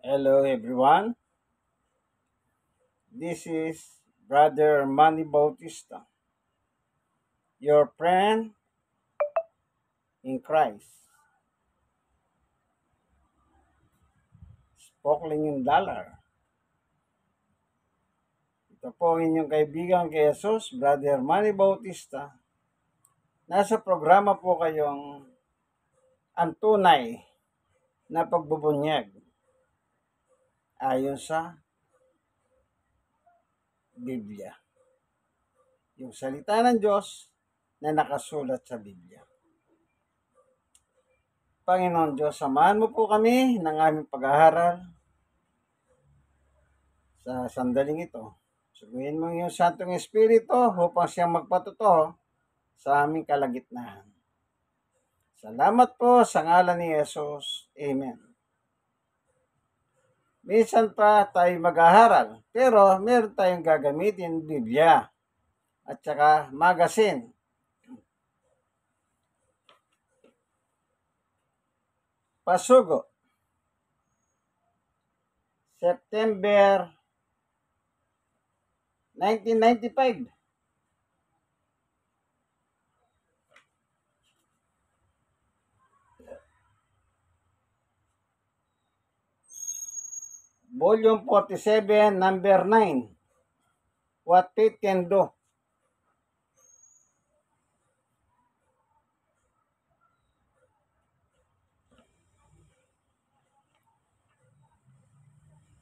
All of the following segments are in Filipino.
Hello everyone, this is Brother Manny Bautista, your friend in Christ, Sparkling in Dollar. Ito po ang inyong kaibigan kay Jesus, Brother Manny Bautista. Nasa programa po kayong ang tunay na pagbubunyag ayon sa Biblia. Yung salita ng Diyos na nakasulat sa Biblia. Panginoon Diyos, samahan mo po kami ng aming pag-aaral sa sandaling ito. Suguhin mo yung Santong Espiritu upang siyang magpatotoo sa aming kalagitnaan. Salamat po sa ngalan ni Jesus. Amen. Minsan pa tayo mag-aaral, pero meron tayong gagamitin Biblia at saka magazine. Pasugo. September 1995. Volume 47, number 9. What faith can do.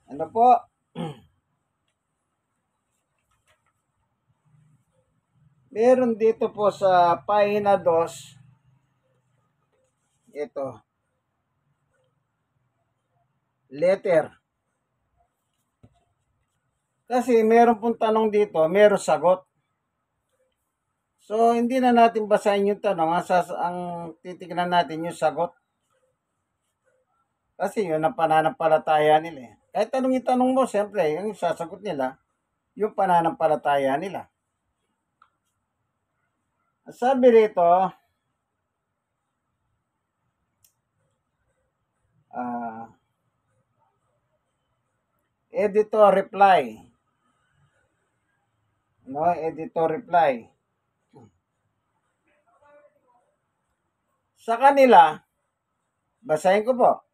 Ano po? Meron dito po sa pahina 2. Ito. Letter. Kasi meron pong tanong dito, meron sagot. So, hindi na natin basahin yung tanong. Ang titignan natin yung sagot. Kasi yun ang pananampalataya nila eh. Kahit tanong itanong mo, siyempre, yung sasagot nila, yung pananampalataya nila. Sabi rito, editor reply. No, editor reply. Sa kanila, basahin ko po.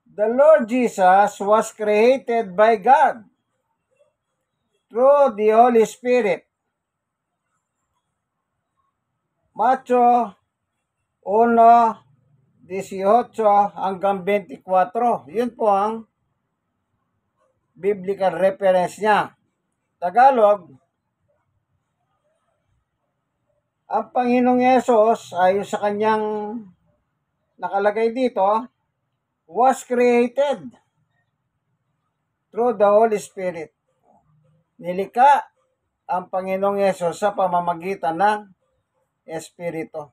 The Lord Jesus was created by God through the Holy Spirit. Matthew 1:18 hanggang 24. Yun po ang biblical reference niya. Tagalog, ang Panginoong Yesus ayon sa kanyang nakalagay dito, was created through the Holy Spirit. Nilikha ang Panginoong Yesus sa pamamagitan ng Espiritu.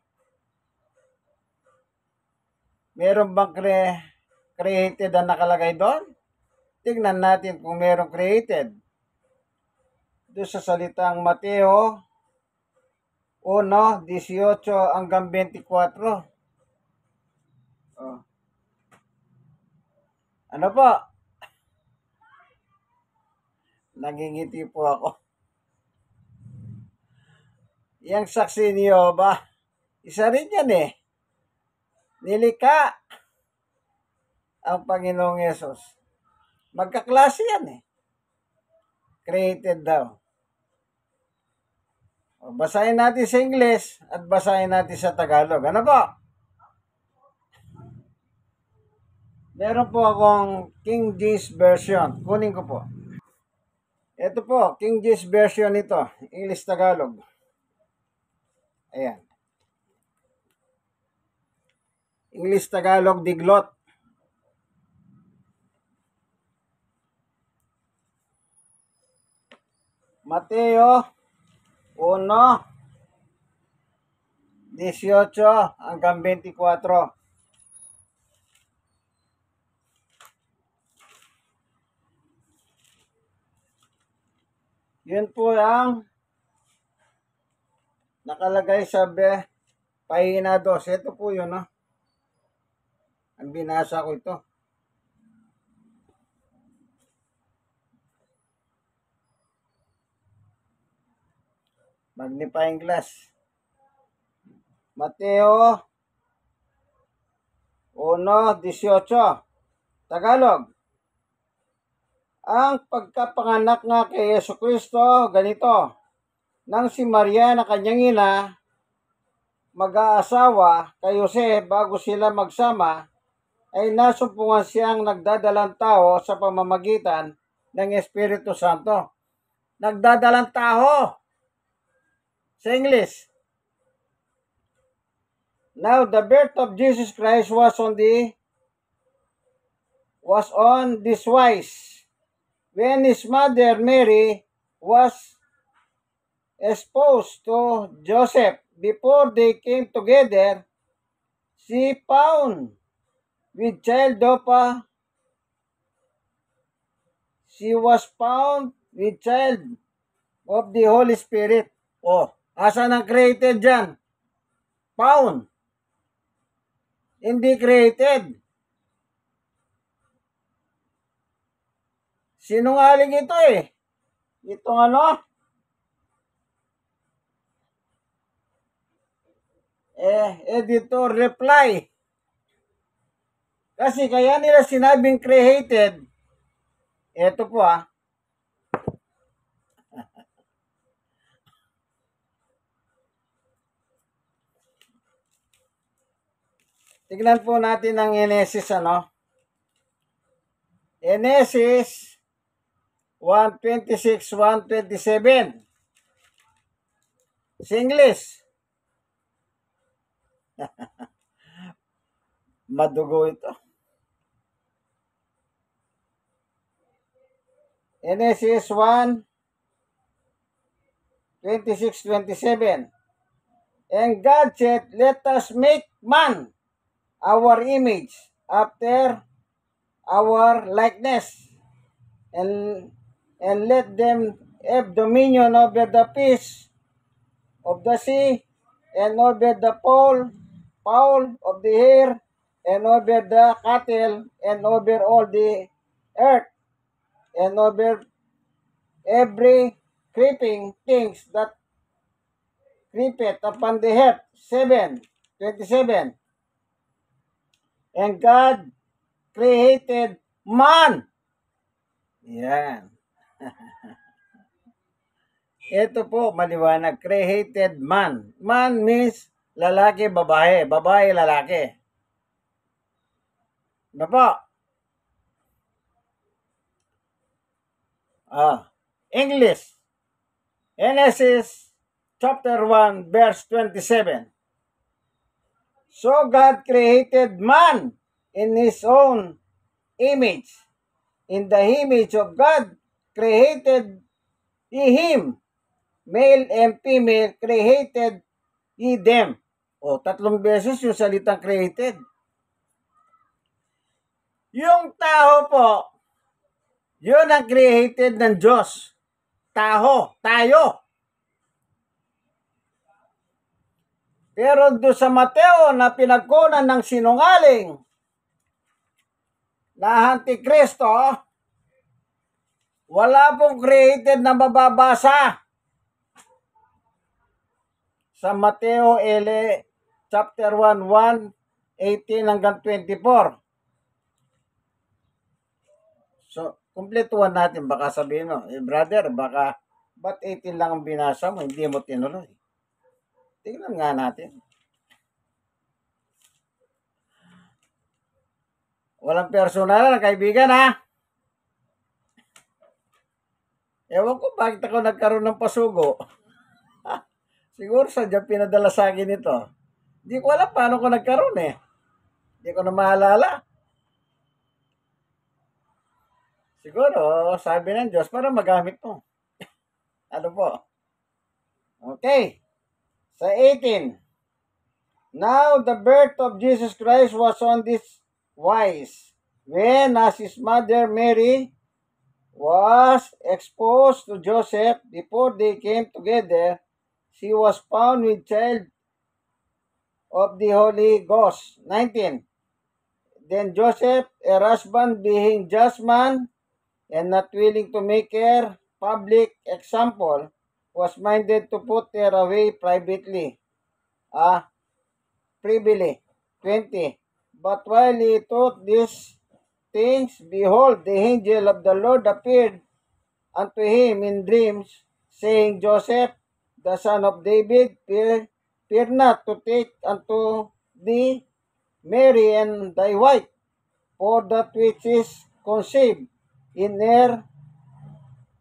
Meron bang created ang nakalagay doon? Tignan natin kung merong created. Doon sa salitang Mateo 1:18 hanggang 24. Ano po? Nangingiti po ako. Yang saksi niyo ba? Isa rin yan eh. Nilikha ang Panginoong Yesus. Magkaklase yan eh. Created daw. Basahin natin sa English at basahin natin sa Tagalog. Ano po? Meron po akong King James Version. Kunin ko po. Ito po, King James Version ito. English Tagalog. Ayan. English Tagalog Diglot. Mateo 1:18 hanggang 24. Yun po ang nakalagay sa pahina 2. Ito po yun, no? Ang binasa ko ito. Magnifying glass. Mateo 1:18. Tagalog. Ang pagkapanganak nga kay Jesucristo, ganito. Nang si Maria na kanyang ina, mag-aasawa kay Jose bago sila magsama, ay nasumpungan siyang nagdadalang tao sa pamamagitan ng Espiritu Santo. Nagdadalang tao. Sa English. Now, the birth of Jesus Christ was on this wise. When his mother Mary was espoused to Joseph, before they came together, she found with child of the Holy Spirit. Oh, asan ang created dyan? Found. Hindi created. Sinungaling ito eh. Itong editor reply. Kasi kaya nila sinabing created. Ito po Tignan po natin ang Genesis Genesis 1:26, 1:27. Sa English. Madugo ito. Genesis 1:26, 27. And God said, let us make man our image after our likeness, and let them have dominion over the fish of the sea, and over the fowl of the air, and over the cattle, and over all the earth, and over every creeping things that creepeth upon the earth. 7:27. And God created man. Yan. Ito po, maliwanag. Created man. Man means lalaki, babae. Babae, lalaki. Ano po? English. Genesis chapter 1, verse 27. So God created man in his own image. In the image of God created he him. Male and female created he them. O, 3 beses yung salitang created. Yung tao po, yun ang created ng Diyos. Tayo. Pero doon sa Mateo na pinagkunan ng sinungaling na Antikristo, wala pong created na mababasa. Sa Mateo chapter 1, 18 hanggang 24. So, kumpletuhan natin. Baka sabihin mo, brother, ba't 18 lang ang binasa mo, hindi mo tinuloy? Tingnan nga natin. Walang personal na kaibigan, Ewan ko bakit ako nagkaroon ng pasugo. Siguro sadya pinadala sa akin ito. Hindi ko alam paano ko nagkaroon Hindi ko na maalala. Siguro, sabi ng Diyos para magamit mo. Ano po? Okay. Sa 18. Now the birth of Jesus Christ was on this wise. When as his mother Mary was exposed to Joseph, before they came together, she was found with child of the Holy Ghost. 19. Then Joseph, her husband, being just man, and not willing to make her public example, was minded to put her away privately. Privily. 20. But while he thought these things, behold, the angel of the Lord appeared unto him in dreams, saying, Joseph, the son of David, fear not to take unto thee Mary and thy wife, for that which is conceived in her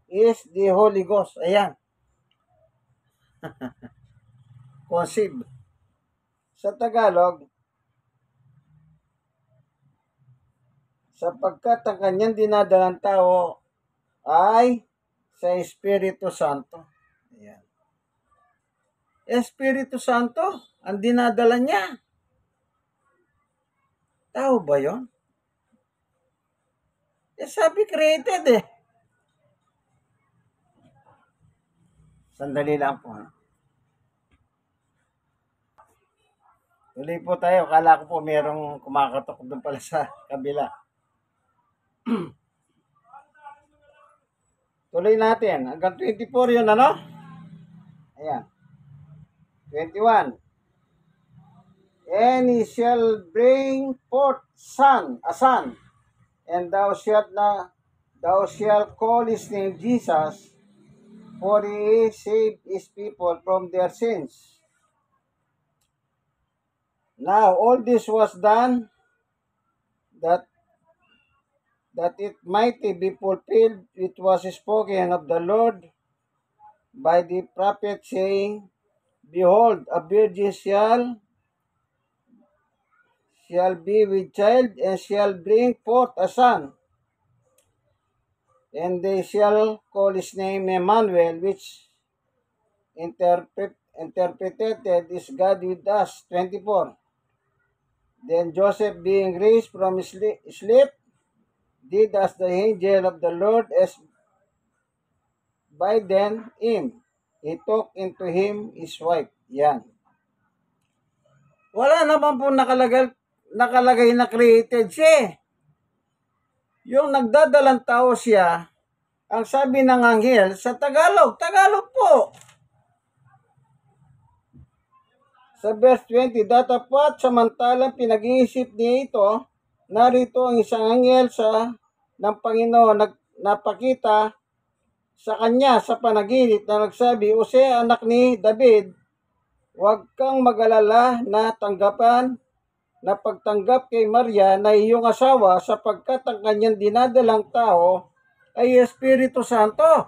is the Holy Ghost. Ayan, conceived. Sa Tagalog, sapagkat ang kanyang dinadalang tao ay sa Espiritu Santo. Ayan. Espiritu Santo, ang dinadala niya. Tao ba yun? Sabi created eh. Sandali lang po. Tuloy po tayo. Kala ko po merong kumakatok doon pala sa kabila. Tuloy natin. Hanggang 24 yun, ano? Ayan. 21. And he shall bring forth a son, and thou shalt call his name Jesus, for he saved his people from their sins. Now all this was done that it might be fulfilled which was spoken of the Lord by the prophet, saying, Behold, a virgin shall be with child, and shall bring forth a son, and they shall call his name Emmanuel, which interpreted is God with us. 24. Then Joseph, being raised from his sleep, did as the angel of the Lord bidden him. He took into him his wife. Yan. Wala naman po nakalagay na created siya. Yung nagdadalang tao siya, ang sabi ng anghel sa Tagalog po. Sa verse 20, datapat samantalang pinag-iisip niya ito, narito ang isang anghel ng Panginoon napakita sa kanya sa panaginip na nagsabi, Jose, anak ni David, huwag kang mag-alala na pagtanggap kay Maria na iyong asawa, sapagkat ang kanyang dinadalang tao ay Espiritu Santo.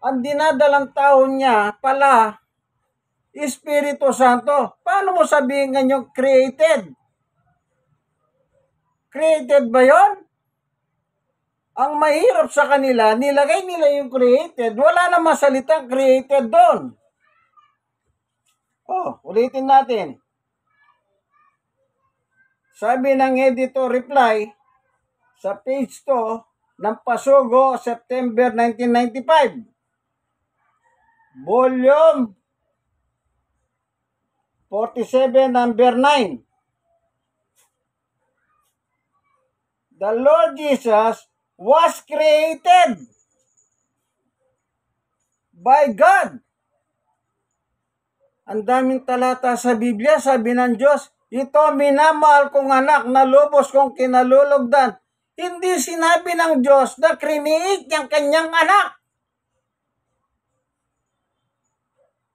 Ang dinadalang tao niya pala, Espiritu Santo. Paano mo sabihin ngayong created? Created ba yon? Ang mahirap sa kanila, nilagay nila yung created. Wala namang salitang created doon. Ulitin natin. Sabi ng editor reply sa page 2 ng Pasugo, September 1995. Volume 47, number 9. The Lord Jesus was created by God. Ang daming talata sa Biblia, sabi ng Diyos, ito minamahal kong anak na lubos kong kinalulugdan. Hindi sinabi ng Diyos na create niyang kanyang anak.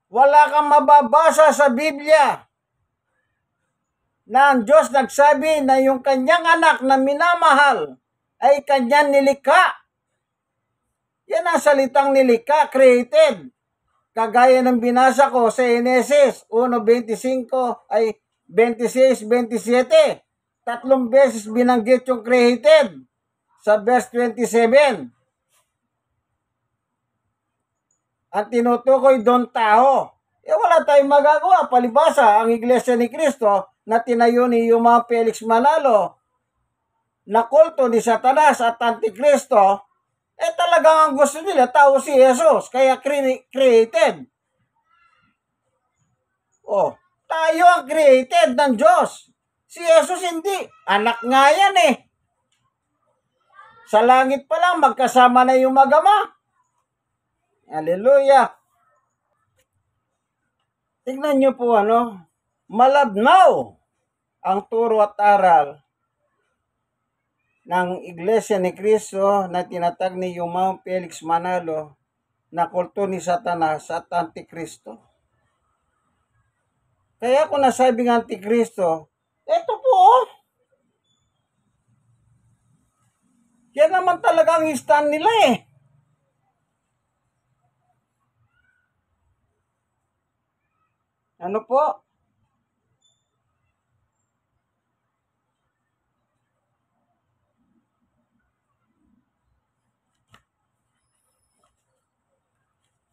Wala kang mababasa sa Biblia na ang Diyos nagsabi na yung kanyang anak na minamahal ay kanyang nilikha. Yan ang salitang nilikha, created. Kagaya ng binasa ko sa Genesis 1:25 ay 26-27. 3 beses binanggit yung created sa verse 27. Ang tinutukoy doon tao. Wala tayong magagawa. Palibasa, ang Iglesia ni Cristo na tinayo ni Yuma Felix Manalo na kulto ni Satanas at Antikristo, talagang ang gusto nila, tao si Jesus, kaya created. Tayo ang created ng Diyos. Si Jesus hindi. Anak nga yan eh. Sa langit pa lang, magkasama na yung magama. Hallelujah. Tingnan nyo po malabnaw ang turo at aral ng Iglesia ni Cristo na tinatag ni Yumao Felix Manalo na kulto ni Satanas at Antikristo. Kaya kung nasabing Antikristo, eto po yan naman talaga ang stand nila Ano po?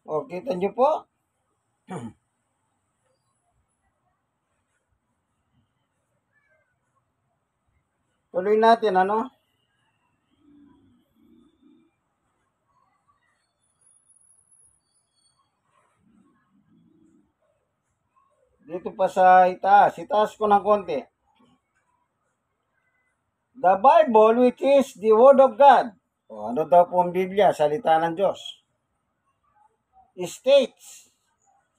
O, kita nyo po? Tuloy natin, Dito pa sa itaas ko ng konti. The Bible, which is the Word of God. O, ano daw po ang Biblia, salita ng Diyos? States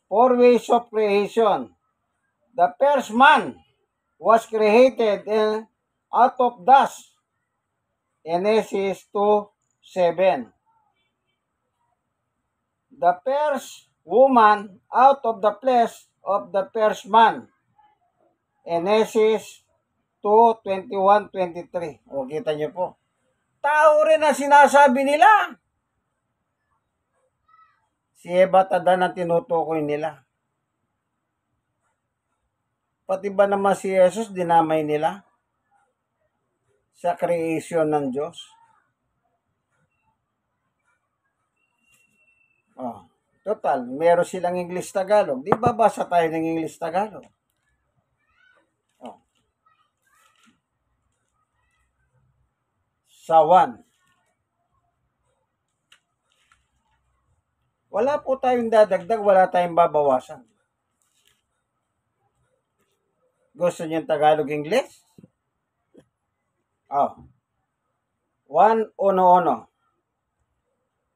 4 ways of creation. The first man was created out of dust. Genesis 2:7. The first woman out of the flesh of the first man. Genesis 2:21-23. O, kita nyo po. Tao rin ang sinasabi nila. Si Eva at Adan ang tinutukoy nila. Pati ba naman si Jesus dinamay nila sa creation ng Diyos? Oh, total, meron silang English Tagalog. Di ba basa tayo ng English Tagalog? Oh. Sa 1. Wala po tayong dadagdag, wala tayong babawasan. Gusto niyo Tagalog English? Oh. 1:1.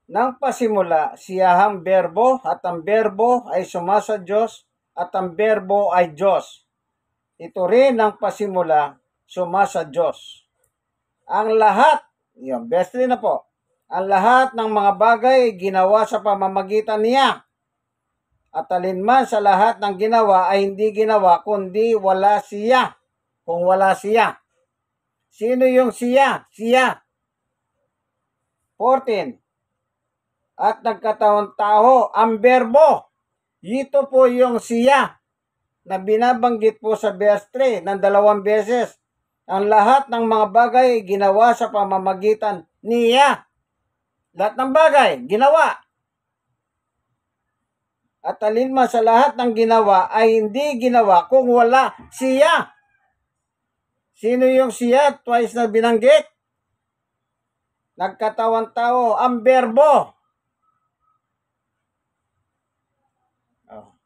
Nang pasimula, siyahang berbo at ang berbo ay sumasa Diyos at ang berbo ay Diyos. Ito rin ang pasimula, sumasa Diyos. Ang lahat, yung best rin na po, ang lahat ng mga bagay ginawa sa pamamagitan niya. At alinman sa lahat ng ginawa ay hindi ginawa kundi wala siya. Kung wala siya. Sino yung siya? Siya. 14. At nagkataon tao, ang berbo. Ito po yung siya na binabanggit po sa verse 3 ng 2 beses. Ang lahat ng mga bagay ginawa sa pamamagitan niya. Lahat ng bagay, ginawa. At alinman sa lahat ng ginawa ay hindi ginawa kung wala siya. Sino yung siya? Twice na binanggit. Nagkatawan tao, ang berbo. Oh.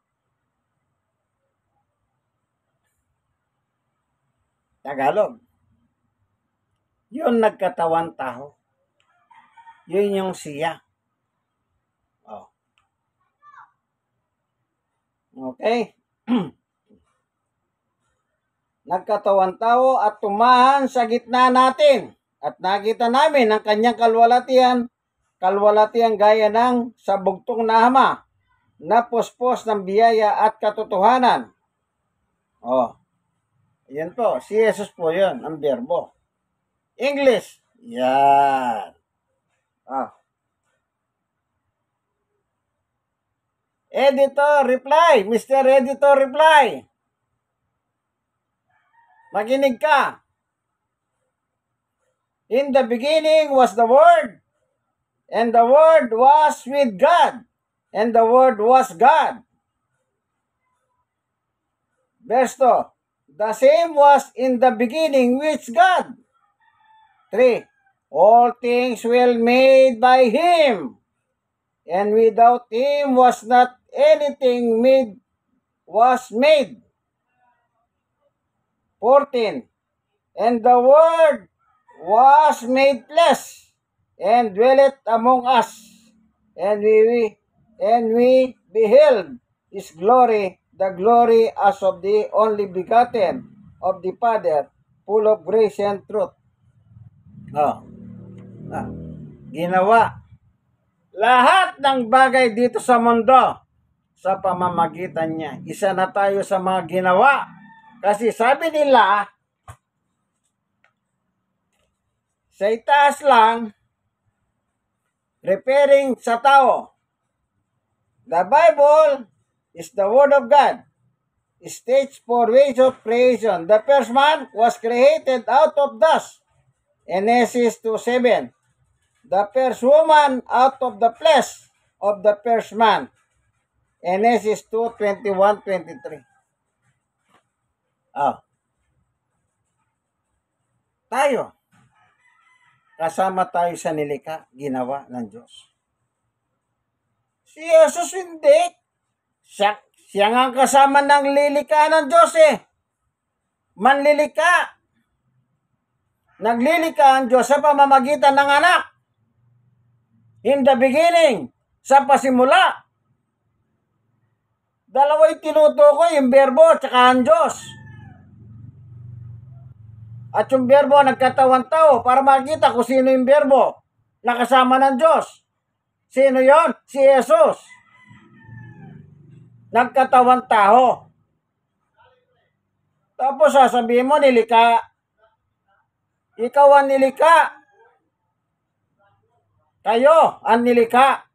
Tagalog. Yun nagkatawan tao. Yun yung siya. Oh. Okay? Nagkatawan tao at tumahan sa gitna natin. At nakita namin ang kanyang kalwalatian gaya ng sa bugtong na hama, na puspos ng biyaya at katotohanan. Oh. Yan po. Si Jesus po yun, ang berbo. English. Yan. Ah. Editor, reply. Mr. Editor, reply. Makinig ka. In the beginning was the Word, and the Word was with God, and the Word was God. Verse 2. The same was in the beginning with God. 3. All things were made by Him, and without Him was not anything was made. 14. And the Word was made flesh, and dwelleth among us, and we beheld His glory, the glory as of the only begotten of the Father, full of grace and truth. Oh, ah, ginawa lahat ng bagay dito sa mundo sa pamamagitan niya. Isa na tayo sa mga ginawa. Kasi sabi nila, sa itaas lang, referring sa tao. The Bible is the Word of God. Stage 4 ways of creation. The first man was created out of dust. Genesis 2:7. The first woman out of the flesh of the first man. Genesis 2:21-23. Oh. Tayo. Kasama tayo sa nilikha, ginawa ng Diyos. Si Jesus hindi. Siya nga kasama ng lilikha ng Diyos eh. Manlilika. Naglilika ang Diyos sa pamamagitan ng anak. In the beginning, sa pasimula. Dalawa'y tinutukoy, yung berbo at saka ang Diyos. At yung berbo nagkatawang tao para makita kung sino yung berbo na kasama ng Diyos. Sino yon? Si Jesus. Nagkatawang tao. Tapos sasabihin mo, nilikha. Ikaw ang nilikha. Kayo ang nilikha.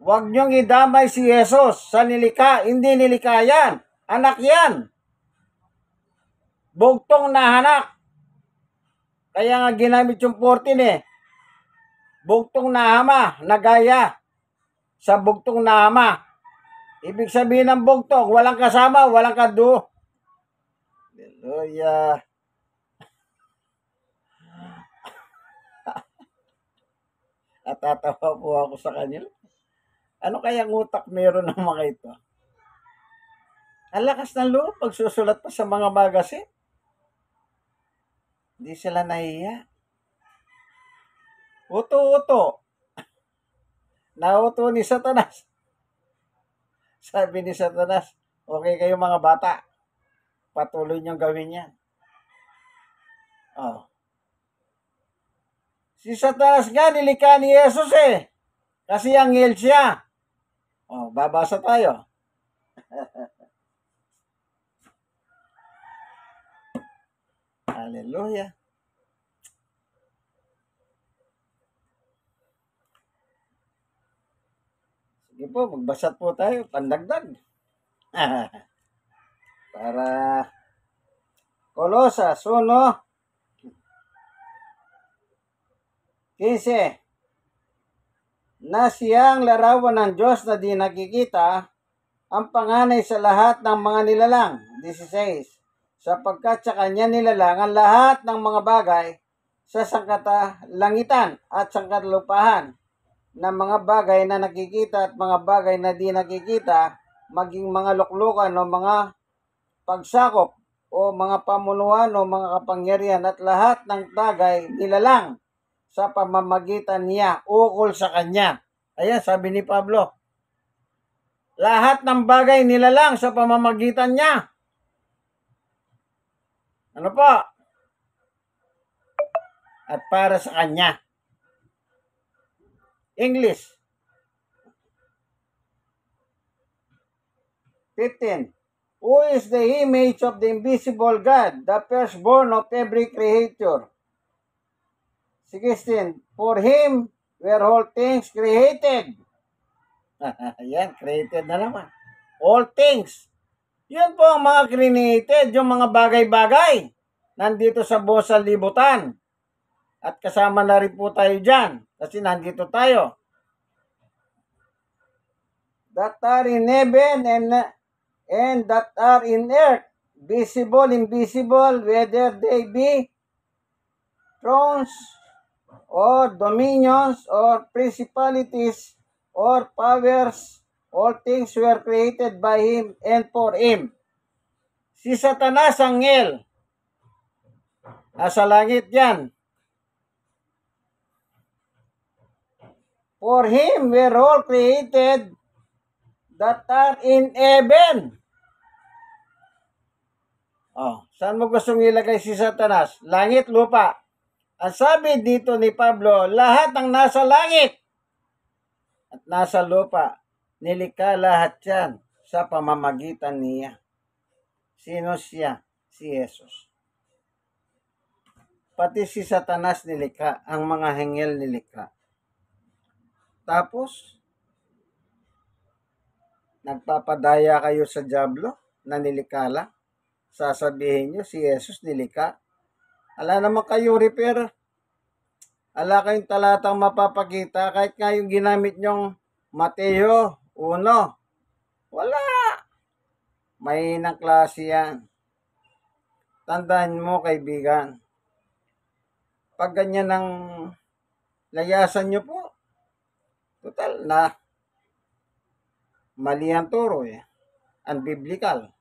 Huwag niyong idamay si Jesus sa nilikha. Hindi nilikha yan. Anak yan. Bugtong na anak. Kaya nga ginamit yung 14 eh. Bugtong na ama, nagaya sa bugtong na ama. Ibig sabihin ng bugtong, walang kasama, walang kadu. Hallelujah. Natatawa po ako sa kanila. Ano kayang utak meron ng mga ito? Ang lakas ng loob, pagsusulat pa sa mga magazine. Hindi sila nahiya. Uto-uto. Nauto ni Satanas. Sabi ni Satanas, okay kayo mga bata. Patuloy niyong gawin yan. Oh. Si Satanas nga nilikha ni Jesus eh. Kasi anghel siya. Oh, babasa tayo. Hallelujah. Sige po, magbasa po tayo, pandagdag. Para Kolosas 1:15. Na siyang larawan ng Diyos na di nakikita, ang panganay sa lahat ng mga nilalang. 16. Sapagkat sa kanya nilalang ang lahat ng mga bagay sa sangkatalangitan at sangkatalupahan, na mga bagay na nakikita at mga bagay na di nakikita, maging mga luklukan o mga pagsakop o mga pamunuan o mga kapangyarihan at lahat ng bagay nilalang sa pamamagitan niya, ukol sa kanya. Ayan, sabi ni Pablo. Lahat ng bagay nilalang sa pamamagitan niya. Ano po? At para sa kanya. English. 15. Who is the image of the invisible God, the firstborn of every creature? 16. For him were all things created. Ayan, created na naman. All things. Yun po ang mga created, yung mga bagay-bagay. Nandito sa buong sanlibutan. At kasama na rin po tayo dyan. Kasi nandito tayo. That are in heaven and that are in earth, visible, invisible, whether they be thrones or dominions or principalities or powers, all things were created by him and for him. Si Satanas, anghel, nasa langit yan. For him were all created that are in heaven. Saan mo gustong ilagay si Satanas? Langit, lupa. Ang sabi dito ni Pablo, lahat ng nasa langit at nasa lupa, nilikha lahat yan sa pamamagitan niya. Sino siya? Si Jesus. Pati si Satanas nilikha, ang mga hengel nilikha. Tapos, nagpapadaya kayo sa dyablo na nilikha lang. Sasabihin nyo, si Jesus nilikha. Ala naman kayo repair. Ala kayong talatang mapapakita kahit nga yung ginamit nyong Mateo 1. Wala. Mahinang klase yan. Tandaan mo, kaibigan. Pag ganyan ang layasan nyo po, total na mali ang turo eh. Unbiblical.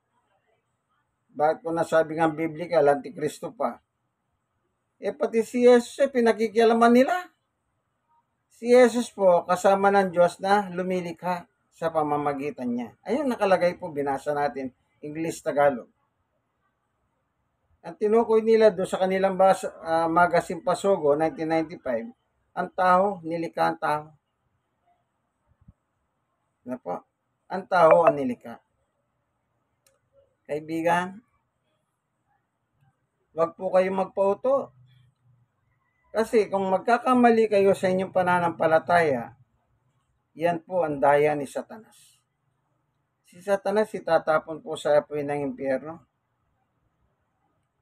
Bakit ko nasabi ng biblical, antikristo pa? Pati si Jesus pinakikialaman nila. Si Jesus po, kasama ng Diyos na lumilikha sa pamamagitan niya. Ayun nakalagay po, binasa natin, English, Tagalog. Ang tinukoy nila doon sa kanilang magazine Pasogo, 1995, ang tao, nilikha ang tao. Ano po? Ang tao ang nilikha. Kaibigan, wag po kayong magpauto. Kasi kung magkakamali kayo sa inyong pananampalataya, yan po ang daya ni Satanas. Si Satanas itatapon po sa apoy ng impyerno.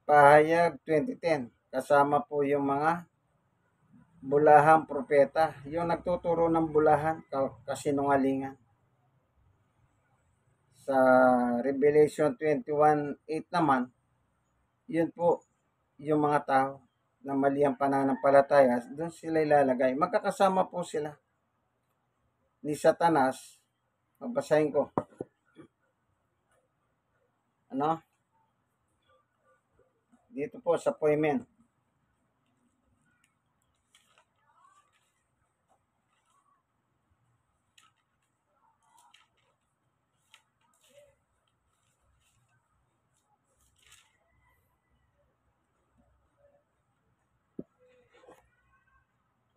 Pahayag 2010, kasama po yung mga bulahang propeta, yung nagtuturo ng bulahan, kasinungalingan. Sa Revelation 21:8 naman, yun po yung mga tao na mali ang pananampalataya, doon sila ilalagay. Magkakasama po sila ni Satanas. Mabasahin ko. Dito po sa poemen.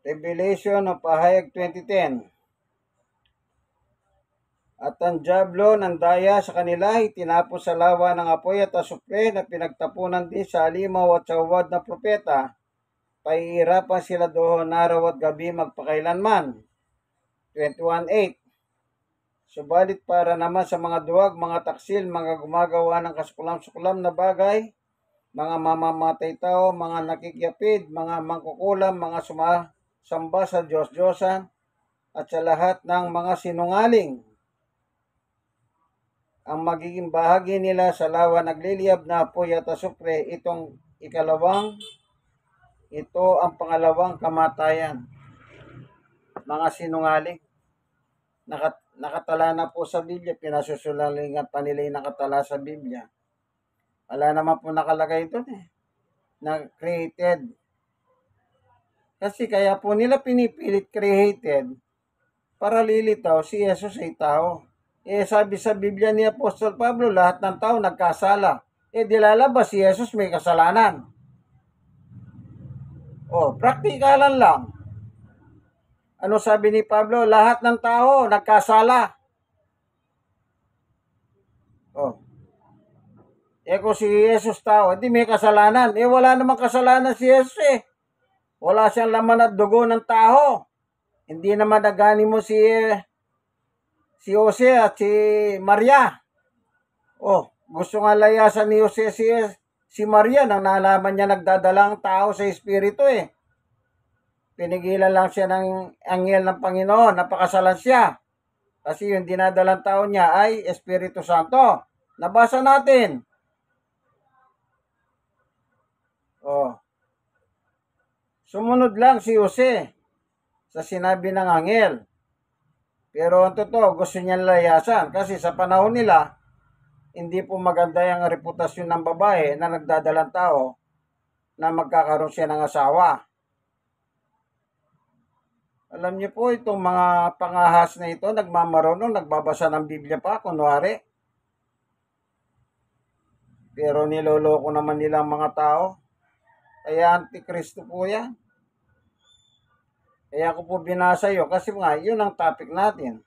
Revelation of Pahayag 2010. At ang dyablo ng daya sa kanila itinapos sa lawa ng apoy at asupre na pinagtapunan din sa alimaw at sa uwad na propeta. Pahihirapan sila doon araw at gabi magpakailanman. 21:8. Subalit para naman sa mga duwag, mga taksil, mga gumagawa ng kasukulam-sukulam na bagay, mga mamamatay tao, mga nakikyapid, mga mangkukulam, mga sumasamba sa Diyos-Diyosan, at sa lahat ng mga sinungaling, ang magiging bahagi nila sa lawa nagliliyab na apoy at asupre, ito ang pangalawang kamatayan. Mga sinungaling. Nakatala na po sa Biblia, pinasusulingan pa nila yung nakatala sa Biblia. Wala naman po nakalagay doon na created. Kasi kaya po nila pinipilit created para lilitaw si Jesus ay tao. Sabi sa Biblia ni Apostol Pablo, lahat ng tao nagkasala. Di lalabas si Jesus may kasalanan. Praktikalan lang. Ano sabi ni Pablo? Lahat ng tao nagkasala. Kung si Jesus tao, hindi may kasalanan. Wala namang kasalanan si Jesus Wala siyang laman at dugo ng tao. Hindi naman nagani mo si Jose at si Maria. Gusto nga layasan ni Jose si Maria nang nalaman niya nagdadalang tao sa Espiritu Pinigilan lang siya ng anghel ng Panginoon, napakasalan siya. Kasi yung dinadalang tao niya ay Espiritu Santo. Nabasa natin. Sumunod lang si Jose sa sinabi ng anghel. Pero ang totoo, gusto niya layasan. Kasi sa panahon nila, hindi po maganda yung reputasyon ng babae na nagdadalang tao na magkakaroon siya ng asawa. Alam niyo po, itong mga pangahas na ito, nagmamarunong, nagbabasa ng Biblia pa, kunwari. Pero niloloko naman nila ang mga tao. Kaya antikristo po yan. Kaya ko po binasa yun, kasi nga, yun ang topic natin.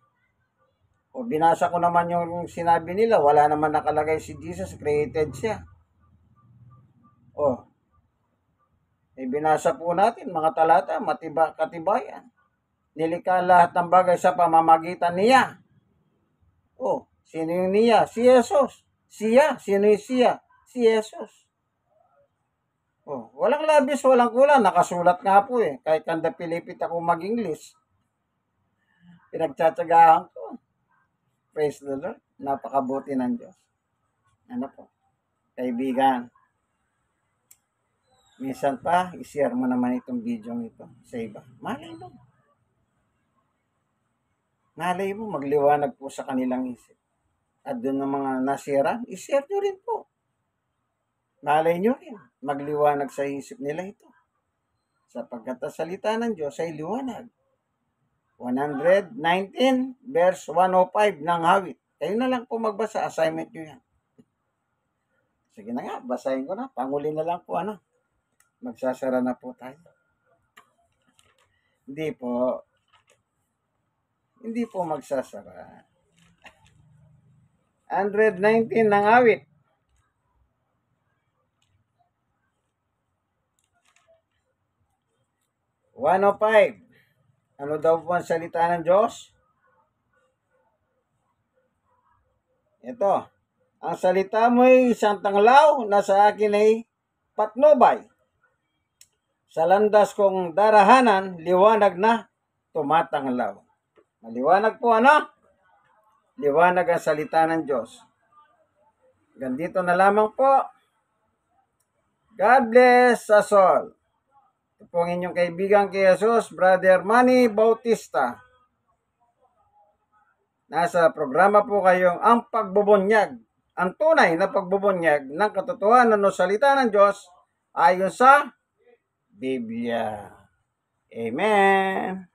O binasa ko naman yung sinabi nila, wala naman nakalagay si Jesus, created siya. O, binasa po natin, mga talata, katibayan. Nilikha lahat ng bagay sa pamamagitan niya. O, sino yung niya? Si Jesus. Siya. Sino yung siya? Si Jesus. Oh, walang labis, walang kulang. Nakasulat nga po eh. Kahit kanda pilipit ako mag-English. Pinagtsatsagahan ko. Praise the Lord. Napakabuti ng Diyos. Ano po? Kaibigan. Minsan pa, i-share mo naman itong video ito sa iba. Malay mo, magliwanag po sa kanilang isip. At doon ng mga nasira, i-share nyo rin po. Malay nyo rin, magliwanag sa isip nila ito. Sapagkat ang salita ng Diyos ay liwanag. 119 verse 105 ng Hawit. Kayo na lang po magbasa, assignment nyo yan. Sige na nga, basahin ko na. Panguli na lang po, magsasara na po tayo. Hindi po magsasara. 119 ng Awit. ₱105. Ano daw po ang salita ng Diyos? Ito. Ang salita mo ay isang tanglaw na sa akin ay patnubay. Sa landas kong darahanan, liwanag na tumatanglaw. Maliwanag po, liwanag ang salita ng Diyos. Ganito na lamang po. God bless us all. Ito po ang inyong kaibigan kay Jesus, Brother Manny Bautista. Nasa programa po kayong ang pagbubunyag, ang tunay na pagbubunyag ng katotohanan o salita ng Diyos ayon sa Biblia. Amen.